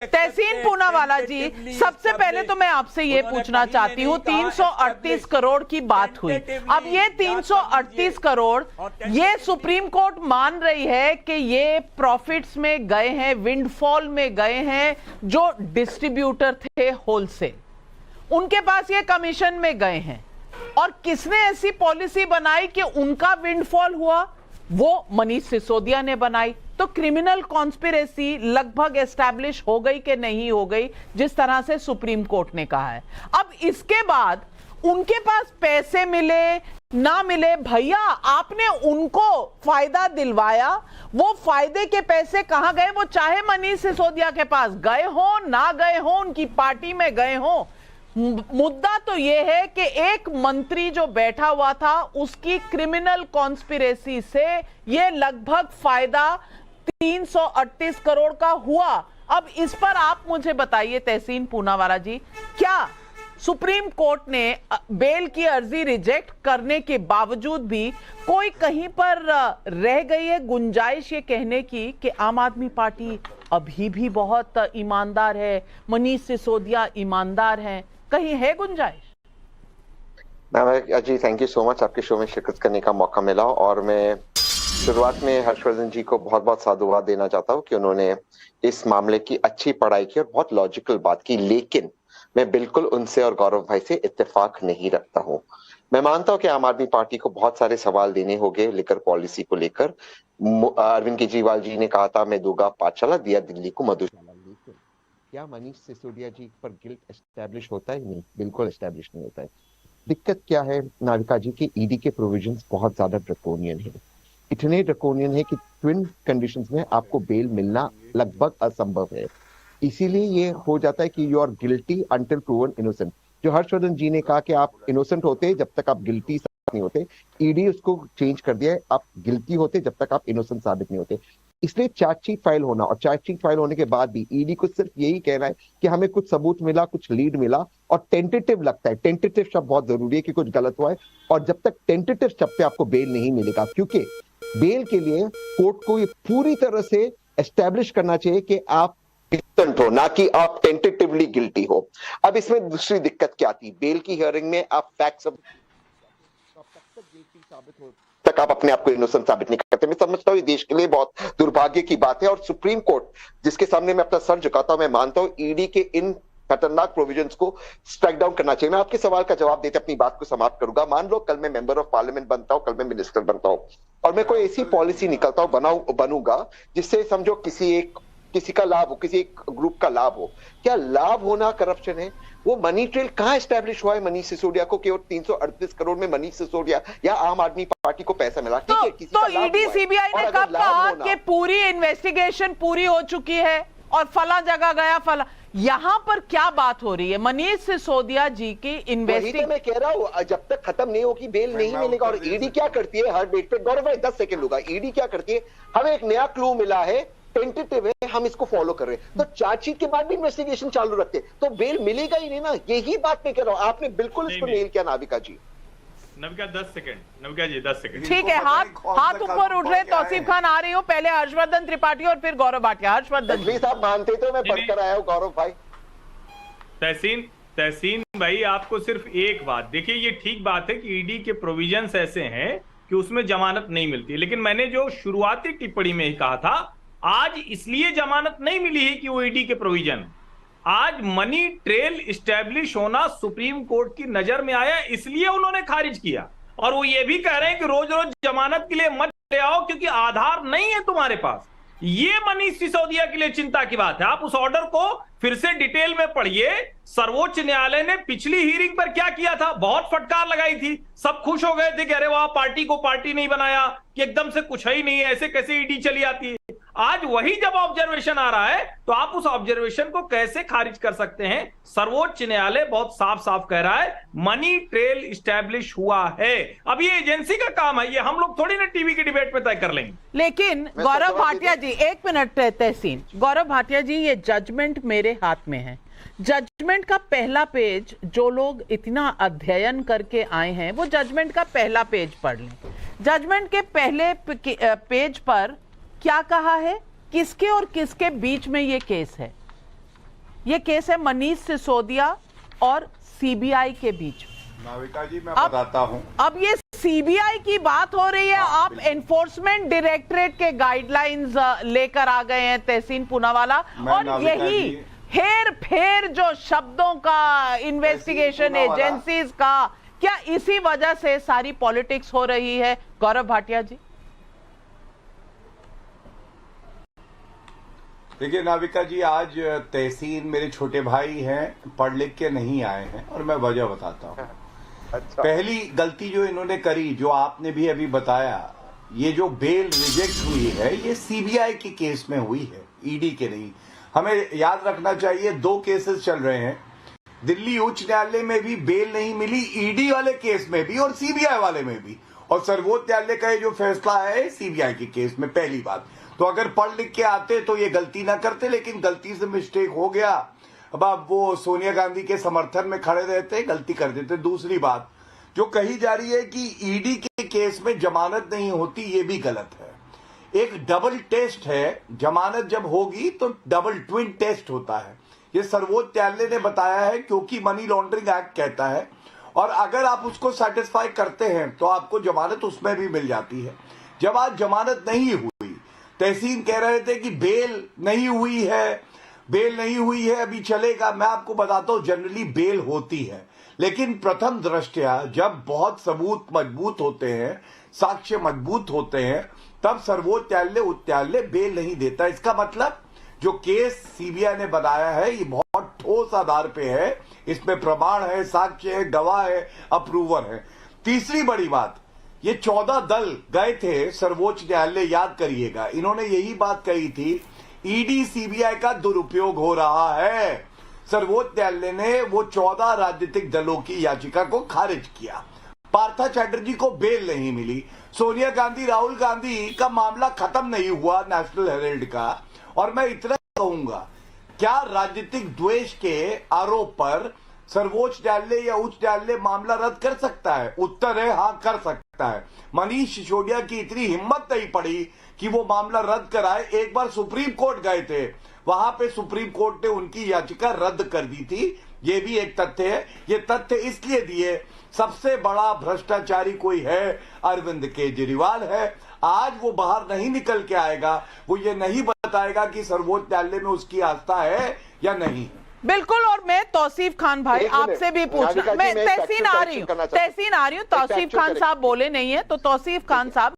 तहसीन पूनावाला जी, सबसे पहले तो मैं आपसे ये पूछना चाहती हूँ, 338 करोड़ की बात हुई। अब ये 338 करोड़ ये सुप्रीम कोर्ट मान रही है कि ये प्रॉफिट्स में गए हैं, विंडफॉल में गए हैं। जो डिस्ट्रीब्यूटर थे होलसेल, उनके पास ये कमीशन में गए हैं। और किसने ऐसी पॉलिसी बनाई कि उनका विंडफॉल हुआ? वो मनीष सिसोदिया ने बनाई। तो क्रिमिनल कॉन्स्पिरेसी लगभग एस्टैब्लिश हो गई कि नहीं हो गई, जिस तरह से सुप्रीम कोर्ट ने कहा है। अब इसके बाद उनके पास पैसे मिले ना मिले, भैया आपने उनको फायदा दिलवाया, वो फायदे के पैसे कहां गए? वो चाहे मनीष सिसोदिया के पास गए हो ना गए हो, उनकी पार्टी में गए हो, मुद्दा तो यह है कि एक मंत्री जो बैठा हुआ था उसकी क्रिमिनल कॉन्स्पिरेसी से यह लगभग फायदा 338 करोड़ का हुआ। अब इस पर आप मुझे बताइए तहसीन पूनावाला जी, क्या सुप्रीम कोर्ट ने बेल की अर्जी रिजेक्ट करने के बावजूद भी कोई कहीं पर रह गई है गुंजाइश ये कहने की कि आम आदमी पार्टी अभी भी बहुत ईमानदार है, मनीष सिसोदिया ईमानदार हैं? कहीं है गुंजाइश? जी थैंक यू सो मच, आपके शो में शिरकत करने का मौका मिला। और मैं शुरुआत में हर्षवर्धन जी को बहुत बहुत साधुवाद देना चाहता हूँ कि उन्होंने इस मामले की अच्छी पढ़ाई की और बहुत लॉजिकल बात की। लेकिन मैं बिल्कुल उनसे और गौरव भाई से इत्तेफाक नहीं रखता हूँ। मैं मानता हूँ कि आम आदमी पार्टी को बहुत सारे सवाल देने होंगे लिकर पॉलिसी को लेकर। अरविंद केजरीवाल जी ने कहा था मैं दूंगा पाठशाला, दिया दिल्ली को मधुशाला। लेकिन क्या मनीष सिसोदिया जी पर गिल्ट एस्टैब्लिश होता है? नहीं, बिल्कुल एस्टैब्लिश नहीं होता है। दिक्कत क्या है नाविका जी की, ईडी के प्रोविजंस बहुत ज्यादा ड्रकोनियन है। इतने ड्रकोनियन है कि ट्विन कंडीशंस में आपको बेल मिलना लगभग असंभव है। इसीलिए ये हो जाता है कि you are guilty until proven innocent. जो हर्षवर्धन जी ने कहा कि आप इनोसेंट होते जब तक आप गिल्टी नहीं होते, ईडी उसको चेंज कर दिया है, आप गिल्टी होते जब तक आप इनोसेंट साबित नहीं होते। इसलिए चार्जशीट फाइल होना, और चार्जशीट फाइल होने के बाद भी ईडी को सिर्फ यही कहना है कि हमें कुछ सबूत मिला, कुछ लीड मिला, और टेंटेटिव लगता है। टेंटेटिव शब्द बहुत जरूरी है कि कुछ गलत हुआ है, और जब तक टेंटेटिव शब्द पे आपको बेल नहीं मिलेगा, क्योंकि बेल के लिए कोर्ट को ये पूरी तरह से एस्टैब्लिश करना चाहिए कि आप इनोसेंट हो, ना कि आप टेंटेटिवली गिल्टी हो। अब इसमें दूसरी दिक्कत क्या थी? बेल की हियरिंग में आप फैक्ट्स साबित हो तक आप अपने आप को इनोसेंट साबित नहीं करते। मैं समझता हूँ ये देश के लिए बहुत दुर्भाग्य की बात है। और सुप्रीम कोर्ट जिसके सामने मैं अपना सर झुकाता हूं, मैं मानता हूँ ईडी के इन खतरनाक प्रोविजंस को स्ट्राइक डाउन करना चाहिए। मैं आपके सवाल का जवाब देते अपनी बात को समाप्त करूंगा। मान लो कल मैं मेंबर ऑफ पार्लियामेंट बनता हूं, कल मैं मिनिस्टर बनता हूं, और मैं कोई ऐसी पॉलिसी निकलता हूं बनूंगा जिससे समझो किसी का लाभ हो, किसी एक ग्रुप का लाभ हो। क्या लाभ होना करप्शन है? वो मनी ट्रेल कहां एस्टैब्लिश हुआ है मनीष सिसोदिया को कि 338 करोड़ में मनीष सिसोदिया या आम आदमी पार्टी को पैसा मिला? ठीक है, किसी का लाभ ईडी सीबीआई ने कब कहा कि पूरी इन्वेस्टिगेशन पूरी हो चुकी है और फला जगह गया फला? यहां पर क्या बात हो रही है? मनीष सिसोदिया जी की इन्वेस्टिगेशन, मैं कह रहा हूं जब तक खत्म नहीं होगी बेल नहीं मिलेगा। और ईडी क्या करती है हर डेट पे, गौरव भाई 10 सेकंड होगा, ईडी क्या करती है, हमें एक नया क्लू मिला है, टेंटेटिव है, हम इसको फॉलो कर रहे हैं, तो चार्जशीट के बाद भी इन्वेस्टिगेशन चालू रखते तो बेल मिलेगा ही नहीं ना। यही बात मैं कह रहा हूं, आपने बिल्कुल इसको नेल किया नाविका जी। नविका 10 सेकंड, नविका जी 10 सेकंड। ठीक है, हाथ ऊपर उठ रहे। तौसीफ खान आ रही हूं, पहले हर्षवर्धन त्रिपाठी और फिर गौरव भाटिया। हर्षवर्धन जी साहब मानते तो मैं पढ़कर आया हूं। गौरव भाई, तहसीन भाई, आपको सिर्फ एक बात देखिए, ये ठीक बात है कि ईडी के प्रोविजंस ऐसे हैं कि उसमें जमानत नहीं मिलती है, लेकिन मैंने जो शुरुआती टिप्पणी में ही कहा था, आज इसलिए जमानत नहीं मिली है कि वो ईडी के प्रोविजन, आज मनी ट्रेल इस्टेब्लिश होना सुप्रीम कोर्ट की नजर में आया, इसलिए उन्होंने खारिज किया। और वो ये भी कह रहे हैं कि रोज रोज जमानत के लिए मत ले आओ क्योंकि आधार नहीं है तुम्हारे पास। ये मनीष सिसोदिया के लिए चिंता की बात है। आप उस ऑर्डर को फिर से डिटेल में पढ़िए। सर्वोच्च न्यायालय ने पिछली हियरिंग पर क्या किया था, बहुत फटकार लगाई थी, सब खुश हो गए थे कि अरे वाह, पार्टी को पार्टी नहीं बनाया, कि एकदम से कुछ है ही नहीं है, ऐसे कैसे ईडी चली आती है। आज वही जब ऑब्जर्वेशन आ रहा है तो आप उस ऑब्जर्वेशन को कैसे खारिज कर सकते हैं? सर्वोच्च न्यायालय बहुत साफ साफ कह रहा है मनी ट्रेल इस्टेब्लिश हुआ है। अब ये एजेंसी का काम है, ये हम लोग थोड़ी ना टीवी की डिबेट में तय कर लेंगे। लेकिन गौरव भाटिया जी, एक मिनट तहसीन, गौरव भाटिया जी, ये जजमेंट मेरे हाथ में है। जजमेंट का पहला पेज, जो लोग इतना अध्ययन करके आए हैं वो जजमेंट का पहला पेज पढ़ लें। जजमेंट के पहले पेज पर क्या कहा है, किसके और किसके बीच में ये केस है? ये केस है मनीष सिसोदिया और सीबीआई के बीच। नाविका जी मैं बताता हूं। अब ये सीबीआई की बात हो रही है, आप एनफोर्समेंट डायरेक्टरेट के गाइडलाइंस लेकर आ गए हैं तहसीन पूनावाला, और यही हेर फेर जो शब्दों का इन्वेस्टिगेशन एजेंसीज का, क्या इसी वजह से सारी पॉलिटिक्स हो रही है गौरव भाटिया जी? देखिए नाविका जी, आज तहसीन मेरे छोटे भाई हैं, पढ़ लिख के नहीं आए हैं, और मैं वजह बताता हूँ। अच्छा। पहली गलती जो इन्होंने करी, जो आपने भी अभी बताया, ये जो बेल रिजेक्ट हुई है ये सीबीआई के केस में हुई है, ईडी के नहीं। हमें याद रखना चाहिए 2 केसेस चल रहे हैं। दिल्ली उच्च न्यायालय में भी बेल नहीं मिली, ईडी वाले केस में भी और सीबीआई वाले में भी, और सर्वोच्च न्यायालय का ये जो फैसला है सीबीआई के केस में। पहली बात तो अगर पढ़ लिख के आते तो ये गलती ना करते, लेकिन गलती से मिस्टेक हो गया। अब आप वो सोनिया गांधी के समर्थन में खड़े रहते, गलती कर देते। दूसरी बात जो कही जा रही है कि ईडी के केस में जमानत नहीं होती, ये भी गलत है। एक डबल टेस्ट है, जमानत जब होगी तो डबल ट्विन टेस्ट होता है। ये सर्वोच्च न्यायालय ने बताया है, क्योंकि मनी लॉन्ड्रिंग एक्ट कहता है, और अगर आप उसको सेटिस्फाई करते हैं तो आपको जमानत उसमें भी मिल जाती है। जब आज जमानत नहीं हुई, तहसीन कह रहे थे कि बेल नहीं हुई है, बेल नहीं हुई है, अभी चलेगा। मैं आपको बताता हूं, जनरली बेल होती है, लेकिन प्रथम दृष्टया जब बहुत सबूत मजबूत होते हैं, साक्ष्य मजबूत होते हैं, तब सर्वोच्च न्यायालय उच्च न्यायालय बेल नहीं देता। इसका मतलब जो केस सीबीआई ने बनाया है ये बहुत ठोस आधार पे है, इसमें प्रमाण है, साक्ष्य है, गवाह है, अप्रूवर है। तीसरी बड़ी बात, ये 14 दल गए थे सर्वोच्च न्यायालय, याद करिएगा, इन्होंने यही बात कही थी, ईडी सीबीआई का दुरुपयोग हो रहा है। सर्वोच्च न्यायालय ने वो 14 राजनीतिक दलों की याचिका को खारिज किया। पार्था चैटर्जी को बेल नहीं मिली, सोनिया गांधी राहुल गांधी का मामला खत्म नहीं हुआ नेशनल हेराल्ड का। और मैं इतना कहूंगा, क्या राजनीतिक द्वेष के आरोप पर सर्वोच्च न्यायालय या उच्च न्यायालय मामला रद्द कर सकता है? उत्तर है हाँ, कर सकता है। मनीष सिसोदिया की इतनी हिम्मत नहीं पड़ी कि वो मामला रद्द कराए। एक बार सुप्रीम कोर्ट गए थे, वहां पे सुप्रीम कोर्ट ने उनकी याचिका रद्द कर दी थी। ये भी एक तथ्य है। ये तथ्य इसलिए दिए, सबसे बड़ा भ्रष्टाचारी कोई है, अरविंद केजरीवाल है। आज वो बाहर नहीं निकल के आएगा, वो ये नहीं बताएगा कि सर्वोच्च न्यायालय में उसकी आस्था है या नहीं है। बिल्कुल। और मैं तौसीफ खान भाई आपसे भी पूछना, मैं तहसीन आ रही हूँ, तौसीफ खान साहब बोले नहीं है, तो तौसीफ खान साहब